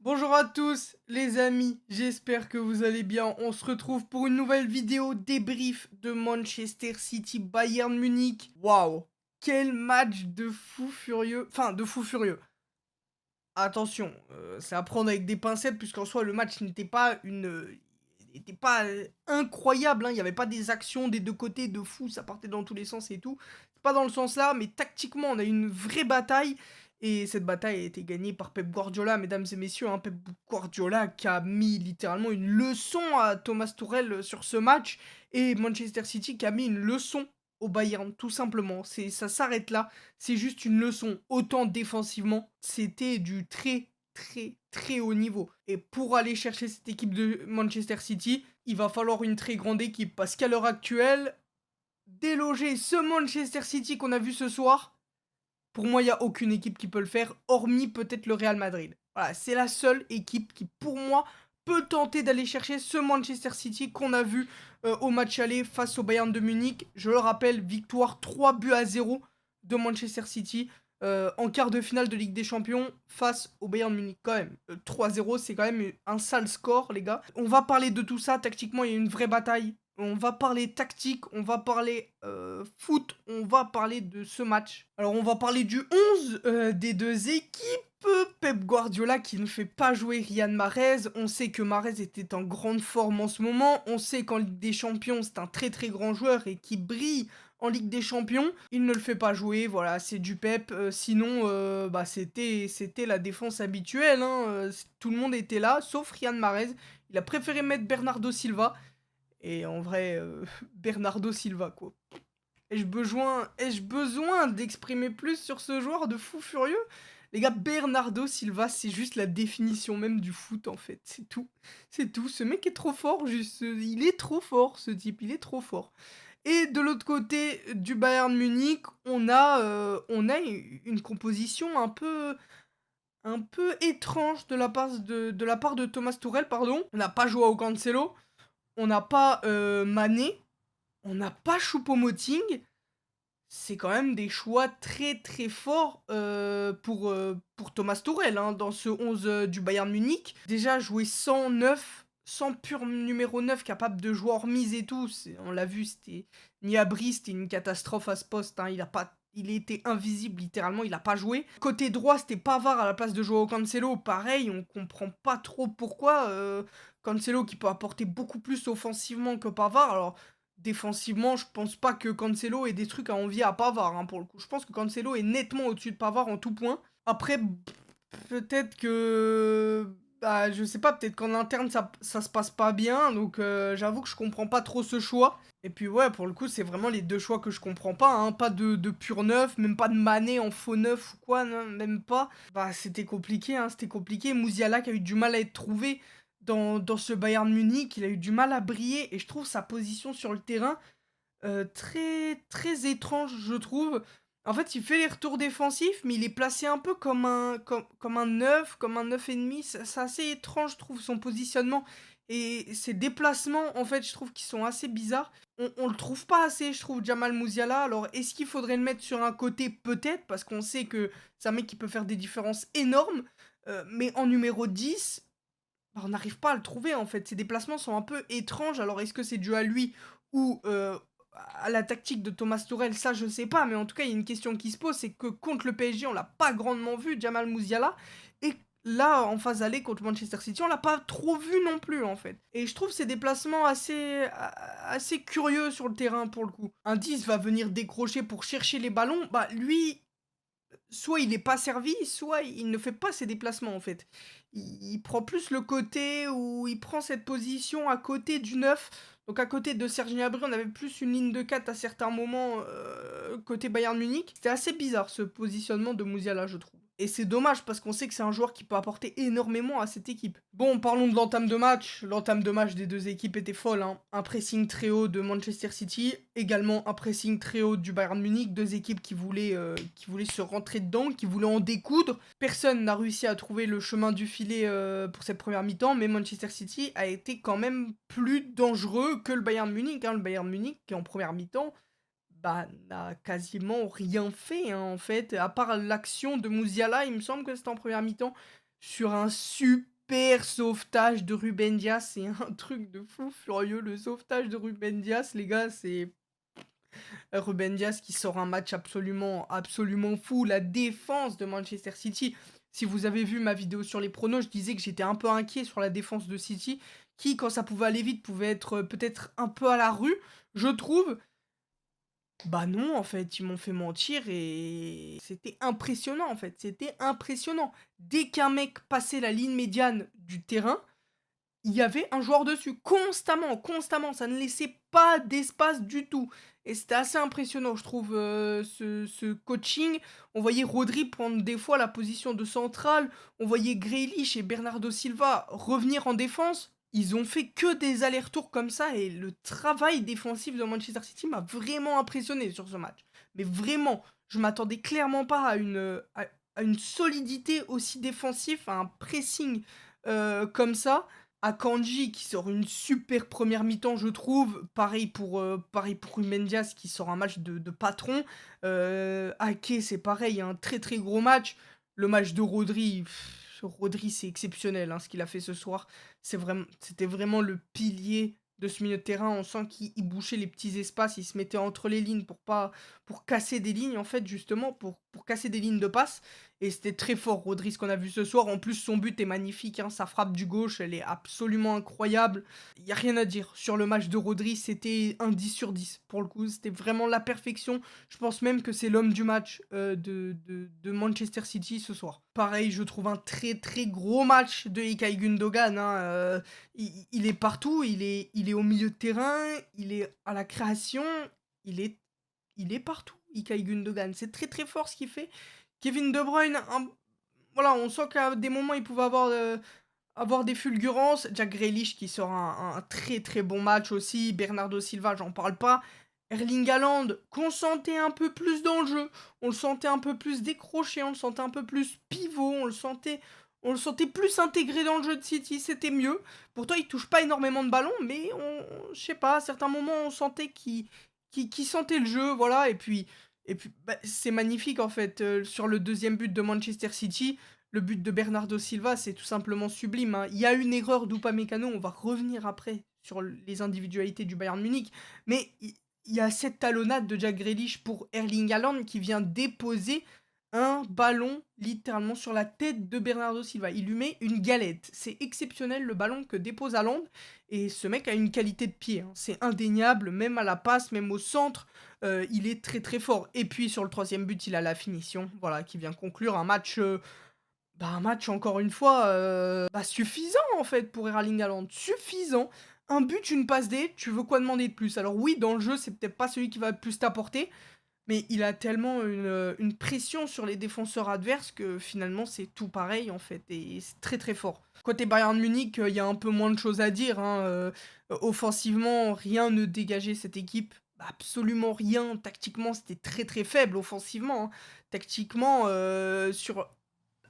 Bonjour à tous les amis, j'espère que vous allez bien. On se retrouve pour une nouvelle vidéo débrief de Manchester City Bayern Munich. Waouh, quel match de fou furieux, enfin de fou furieux. Attention, c'est à prendre avec des pincettes puisqu'en soi le match n'était pas incroyable, hein. Il y avait pas des actions des 2 côtés de fou, ça partait dans tous les sens et tout. C'est pas dans le sens là, mais tactiquement on a eu une vraie bataille et cette bataille a été gagnée par Pep Guardiola, mesdames et messieurs, hein. Pep Guardiola qui a mis littéralement une leçon à Thomas Tuchel, sur ce match et Manchester City qui a mis une leçon au Bayern, tout simplement. Ça s'arrête là. C'est juste une leçon. Autant défensivement, c'était du très, très, très haut niveau. Et pour aller chercher cette équipe de Manchester City, il va falloir une très grande équipe. Parce qu'à l'heure actuelle, déloger ce Manchester City qu'on a vu ce soir, pour moi, il n'y a aucune équipe qui peut le faire, hormis peut-être le Real Madrid. Voilà, c'est la seule équipe qui, pour moi, peut tenter d'aller chercher ce Manchester City qu'on a vu au match aller face au Bayern de Munich. Je le rappelle, victoire 3-0 de Manchester City en quart de finale de Ligue des Champions face au Bayern de Munich. Quand même, 3-0, c'est quand même un sale score, les gars. On va parler de tout ça. Tactiquement, il y a une vraie bataille. On va parler tactique, on va parler foot, on va parler de ce match. Alors on va parler du 11 des deux équipes. Pep Guardiola qui ne fait pas jouer Riyad Mahrez. On sait que Mahrez était en grande forme en ce moment. On sait qu'en Ligue des Champions, c'est un très très grand joueur et qui brille en Ligue des Champions. Il ne le fait pas jouer, voilà, c'est du Pep. Sinon, bah, c'était la défense habituelle, hein. Tout le monde était là, sauf Riyad Mahrez. Il a préféré mettre Bernardo Silva. Et en vrai, Bernardo Silva, quoi. Ai-je besoin d'exprimer plus sur ce joueur de fou furieux? Les gars, Bernardo Silva, c'est juste la définition même du foot, en fait. C'est tout. C'est tout. Ce mec est trop fort, juste. Il est trop fort, ce type. Il est trop fort. Et de l'autre côté du Bayern Munich, on a une composition un peu étrange de la part de Thomas Tuchel, pardon. On n'a pas Joao Cancelo, on n'a pas Mané, on n'a pas Choupo-Moting. C'est quand même des choix très très forts pour Thomas Tuchel, hein, dans ce 11 du Bayern Munich. Déjà jouer sans neuf, sans pur numéro 9 capable de jouer hors mise et tout, on l'a vu, c'était Niabri, c'était une catastrophe à ce poste, hein. Il était invisible littéralement, il a pas joué. Côté droit, c'était Pavard à la place de Joao Cancelo, pareil, on comprend pas trop pourquoi. Cancelo qui peut apporter beaucoup plus offensivement que Pavard. Alors défensivement, je pense pas que Cancelo ait des trucs à envier à Pavard, hein, pour le coup. Je pense que Cancelo est nettement au-dessus de Pavard en tout point. Après, peut-être que... Bah, je sais pas, peut-être qu'en interne, ça se passe pas bien. Donc, j'avoue que je comprends pas trop ce choix. Et puis, ouais, pour le coup, c'est vraiment les deux choix que je comprends pas, hein. Pas de pur neuf, même pas de Mané en faux neuf ou quoi, non, même pas. Bah, c'était compliqué, hein, c'était compliqué. Musiala qui a eu du mal à être trouvé dans ce Bayern Munich, il a eu du mal à briller et je trouve sa position sur le terrain très, très étrange, je trouve. En fait, il fait les retours défensifs, mais il est placé un peu comme un 9, comme un 9 et demi. C'est assez étrange, je trouve, son positionnement. Et ses déplacements, en fait, je trouve qu'ils sont assez bizarres. On le trouve pas assez, je trouve, Jamal Musiala. Alors, est-ce qu'il faudrait le mettre sur un côté? Peut-être, parce qu'on sait que c'est un mec qui peut faire des différences énormes. Mais en numéro 10, bah, on n'arrive pas à le trouver en fait. Ses déplacements sont un peu étranges. Alors est-ce que c'est dû à lui ou à la tactique de Thomas Tuchel? Ça, je sais pas. Mais en tout cas, il y a une question qui se pose, c'est que contre le PSG, on l'a pas grandement vu, Jamal Musiala. Et là, en phase aller contre Manchester City, on l'a pas trop vu non plus en fait. Et je trouve ces déplacements assez curieux sur le terrain pour le coup. Un 10 va venir décrocher pour chercher les ballons. Bah lui, soit il est pas servi, soit il ne fait pas ses déplacements en fait. Il prend plus le côté où il prend cette position à côté du 9. Donc à côté de Serge Gnabry, on avait plus une ligne de 4 à certains moments côté Bayern Munich. C'était assez bizarre ce positionnement de Musiala, je trouve. Et c'est dommage parce qu'on sait que c'est un joueur qui peut apporter énormément à cette équipe. Bon, parlons de l'entame de match. L'entame de match des deux équipes était folle, hein. Un pressing très haut de Manchester City, également un pressing très haut du Bayern Munich. Deux équipes qui voulaient se rentrer dedans, qui voulaient en découdre. Personne n'a réussi à trouver le chemin du filet pour cette première mi-temps, mais Manchester City a été quand même plus dangereux que le Bayern Munich, hein. Le Bayern Munich qui en première mi-temps bah, n'a quasiment rien fait, hein, en fait, à part l'action de Musiala, il me semble que c'était en première mi-temps, sur un super super sauvetage de Ruben Dias, c'est un truc de fou furieux. Le sauvetage de Ruben Dias, les gars, c'est Ruben Dias qui sort un match absolument fou. La défense de Manchester City. Si vous avez vu ma vidéo sur les pronos, je disais que j'étais un peu inquiet sur la défense de City, qui, quand ça pouvait aller vite, pouvait être peut-être un peu à la rue, je trouve. Bah non, en fait, ils m'ont fait mentir et c'était impressionnant, en fait. C'était impressionnant. Dès qu'un mec passait la ligne médiane du terrain, il y avait un joueur dessus, constamment, ça ne laissait pas d'espace du tout. Et c'était assez impressionnant, je trouve, ce coaching. On voyait Rodri prendre des fois la position de central, on voyait Grealish et Bernardo Silva revenir en défense. Ils ont fait que des allers-retours comme ça et le travail défensif de Manchester City m'a vraiment impressionné sur ce match. Mais vraiment, je m'attendais clairement pas à une solidité aussi défensive, à un pressing comme ça. Akanji qui sort une super première mi-temps, je trouve. Pareil pour Ruben Dias qui sort un match de patron. Ake, c'est pareil, un très gros match. Le match de Rodri, Rodri c'est exceptionnel hein, ce qu'il a fait ce soir. C'était vraiment le pilier de ce milieu de terrain. On sent qu'il bouchait les petits espaces, il se mettait entre les lignes pour casser des lignes, en fait, justement, pour casser des lignes de passe. Et c'était très fort, Rodri, ce qu'on a vu ce soir. En plus, son but est magnifique, hein, sa frappe du gauche, elle est absolument incroyable. Il n'y a rien à dire. Sur le match de Rodri, c'était un 10 sur 10. Pour le coup, c'était vraiment la perfection. Je pense même que c'est l'homme du match de Manchester City ce soir. Pareil, je trouve un très gros match de Ilkay Gundogan. Hein, il est partout, il est au milieu de terrain, il est à la création, il est, il est partout, Ilkay Gundogan. C'est très fort ce qu'il fait. Kevin De Bruyne, voilà, on sent qu'à des moments, il pouvait avoir des fulgurances. Jack Grealish qui sort un très bon match aussi. Bernardo Silva, j'en parle pas. Erling Haaland, qu'on sentait un peu plus dans le jeu. On le sentait un peu plus décroché, on le sentait un peu plus pivot, on le sentait plus intégré dans le jeu de City, c'était mieux. Pourtant, il touche pas énormément de ballons, mais je sais pas, à certains moments, on sentait qu'il sentait le jeu, voilà. Et puis bah, c'est magnifique en fait. Sur le deuxième but de Manchester City, le but de Bernardo Silva, c'est tout simplement sublime. Hein. Il y a une erreur d'Upamecano, on va revenir après sur les individualités du Bayern Munich, mais il y a cette talonnade de Jack Grealish pour Erling Haaland qui vient déposer un ballon littéralement sur la tête de Bernardo Silva. Il lui met une galette. C'est exceptionnel le ballon que dépose Haaland. Et ce mec a une qualité de pied. Hein. C'est indéniable, même à la passe, même au centre. Il est très fort. Et puis sur le troisième but, il a la finition. Voilà, qui vient conclure un match. Un match encore une fois suffisant en fait pour Erling Haaland. Suffisant. Un but, une passe D, tu veux quoi demander de plus? Alors oui, dans le jeu, c'est peut-être pas celui qui va le plus t'apporter, mais il a tellement une pression sur les défenseurs adverses que finalement c'est tout pareil en fait, et c'est très fort. Côté Bayern Munich, il y a un peu moins de choses à dire. Hein, offensivement, rien ne dégageait cette équipe. Absolument rien. Tactiquement, c'était très faible offensivement. Hein. Tactiquement,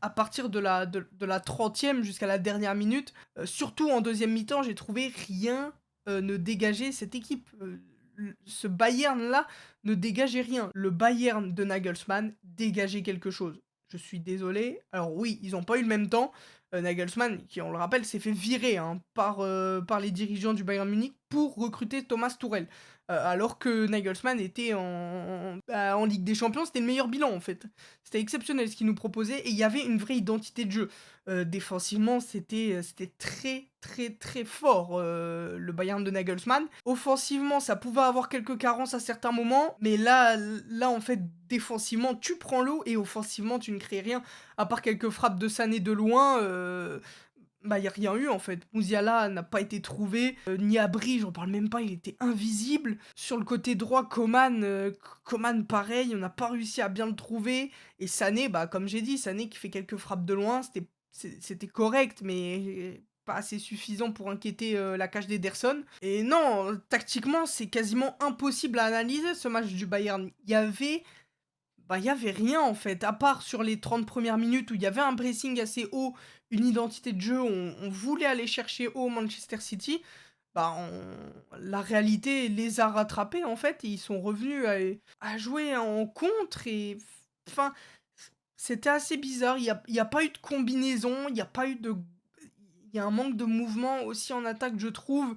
à partir de la 30e jusqu'à la dernière minute, surtout en deuxième mi-temps, j'ai trouvé rien ne dégager cette équipe. Ce Bayern-là ne dégageait rien. Le Bayern de Nagelsmann dégageait quelque chose. Je suis désolé. Alors oui, ils n'ont pas eu le même temps. Nagelsmann, qui on le rappelle, s'est fait virer hein, par les dirigeants du Bayern Munich pour recruter Thomas Tuchel. Alors que Nagelsmann était en Ligue des Champions, c'était le meilleur bilan en fait. C'était exceptionnel ce qu'il nous proposait et il y avait une vraie identité de jeu. Défensivement, c'était très fort le Bayern de Nagelsmann. Offensivement, ça pouvait avoir quelques carences à certains moments, mais là en fait, défensivement, tu prends l'eau et offensivement, tu ne crées rien. À part quelques frappes de Sané de loin, il y a rien eu en fait. Musiala n'a pas été trouvé, Gnabry, j'en parle même pas, il était invisible. Sur le côté droit, Coman pareil, on n'a pas réussi à bien le trouver. Et Sané, comme j'ai dit, Sané qui fait quelques frappes de loin, c'était correct, mais pas assez suffisant pour inquiéter la cage d'Ederson. Et non, tactiquement, c'est quasiment impossible à analyser ce match du Bayern. Il y avait rien en fait, à part sur les 30 premières minutes où il y avait un pressing assez haut, une identité de jeu, on voulait aller chercher haut Manchester City. La réalité les a rattrapés en fait, et ils sont revenus à jouer en contre et enfin, c'était assez bizarre. Il y a pas eu de combinaison, il y a pas eu de il y a un manque de mouvement aussi en attaque, je trouve,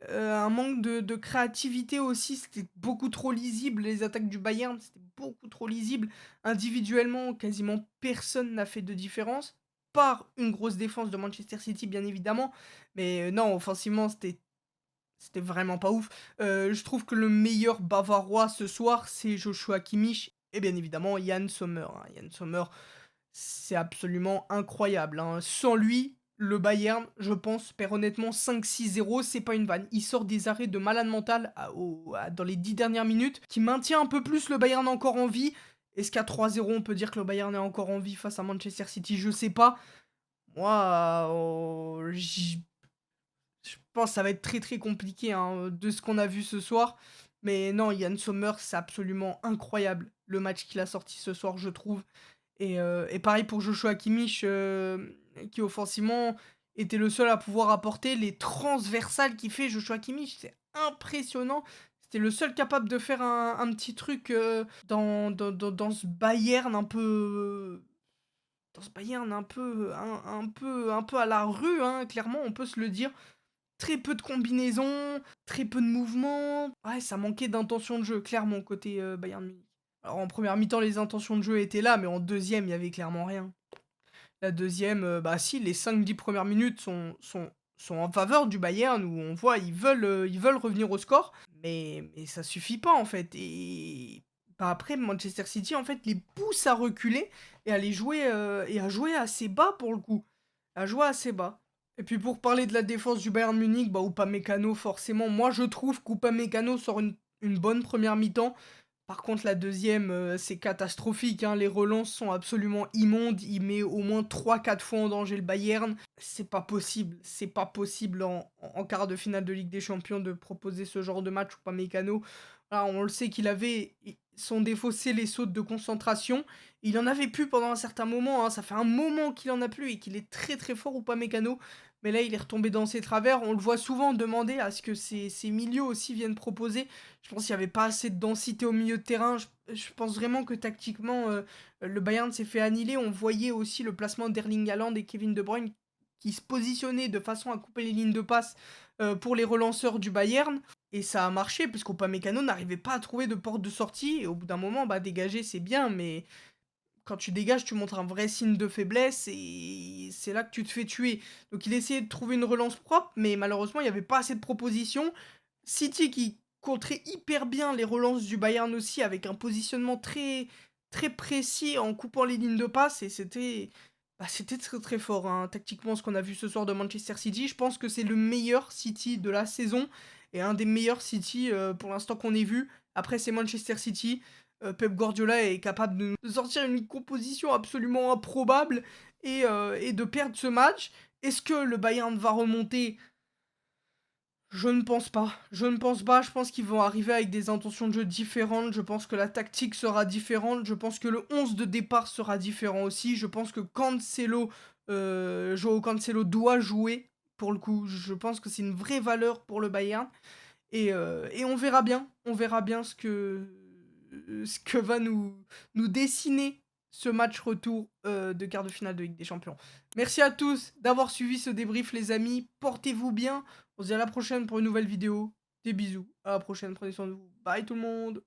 un manque de créativité aussi. C'était beaucoup trop lisible, les attaques du Bayern, c'était beaucoup trop lisible. Individuellement, quasiment personne n'a fait de différence, par une grosse défense de Manchester City, bien évidemment, mais non, offensivement, c'était vraiment pas ouf. Je trouve que le meilleur bavarois ce soir, c'est Joshua Kimmich et bien évidemment Yann Sommer, hein. Yann Sommer, c'est absolument incroyable, hein. Sans lui, le Bayern, je pense, perd honnêtement 5-6-0, c'est pas une vanne. Il sort des arrêts de malade mental dans les 10 dernières minutes, qui maintient un peu plus le Bayern encore en vie. Est-ce qu'à 3-0, on peut dire que le Bayern est encore en vie face à Manchester City? Je sais pas. Moi, je pense que ça va être très, très compliqué, hein, de ce qu'on a vu ce soir. Mais non, Yann Sommer, c'est absolument incroyable, le match qu'il a sorti ce soir, je trouve. Et pareil pour Joshua Kimmich, qui offensivement était le seul à pouvoir apporter les transversales qu'il fait Joshua Kimmich. C'est impressionnant. C'était le seul capable de faire un petit truc, dans ce Bayern un peu un peu à la rue, hein, clairement, on peut se le dire. Très peu de combinaisons, très peu de mouvements. Ouais, ça manquait d'intention de jeu, clairement, côté, Bayern Munich. Alors en première mi-temps, les intentions de jeu étaient là, mais en deuxième, il y avait clairement rien. La deuxième, bah si, les 5-10 premières minutes sont en faveur du Bayern, où on voit ils veulent revenir au score, mais ça suffit pas, en fait. Et bah, après, Manchester City, en fait, les pousse à reculer et à jouer assez bas, pour le coup. À jouer assez bas. Et puis pour parler de la défense du Bayern Munich, bah Upamecano, forcément, moi je trouve qu'Upamecano sort une bonne première mi-temps. Par contre, la deuxième, c'est catastrophique, hein. Les relances sont absolument immondes. Il met au moins 3-4 fois en danger le Bayern. C'est pas possible en quart de finale de Ligue des Champions de proposer ce genre de match Upamecano. Voilà, on le sait qu'il avait son défaut, c'est les sautes de concentration. Il en avait plus pendant un certain moment, hein. Ça fait un moment qu'il en a plus et qu'il est très très fort Upamecano. Mais là, il est retombé dans ses travers. On le voit souvent demander à ce que ses milieux aussi viennent proposer. Je pense qu'il n'y avait pas assez de densité au milieu de terrain. Je pense vraiment que tactiquement, le Bayern s'est fait annihiler. On voyait aussi le placement d'Erling Haaland et Kevin De Bruyne qui se positionnaient de façon à couper les lignes de passe pour les relanceurs du Bayern. Et ça a marché, parce qu'Upamecano n'arrivait pas à trouver de porte de sortie. Et au bout d'un moment, bah, dégager, c'est bien, mais quand tu dégages, tu montres un vrai signe de faiblesse et c'est là que tu te fais tuer. Donc il essayait de trouver une relance propre, mais malheureusement, il n'y avait pas assez de propositions. City qui contrait hyper bien les relances du Bayern aussi, avec un positionnement très, très précis en coupant les lignes de passe, et c'était très très fort, hein. Tactiquement, ce qu'on a vu ce soir de Manchester City, je pense que c'est le meilleur City de la saison, et un des meilleurs City pour l'instant qu'on ait vu. Après, c'est Manchester City. Pep Guardiola est capable de sortir une composition absolument improbable et de perdre ce match. Est-ce que le Bayern va remonter? Je ne pense pas. Je ne pense pas. Je pense qu'ils vont arriver avec des intentions de jeu différentes. Je pense que la tactique sera différente. Je pense que le 11 de départ sera différent aussi. Je pense que Joao Cancelo doit jouer. Pour le coup, je pense que c'est une vraie valeur pour le Bayern. Et on verra bien. On verra bien ce que va nous dessiner ce match retour de quart de finale de Ligue des Champions. Merci à tous d'avoir suivi ce débrief, les amis. Portez-vous bien. On se dit à la prochaine pour une nouvelle vidéo. Des bisous. À la prochaine. Prenez soin de vous. Bye tout le monde.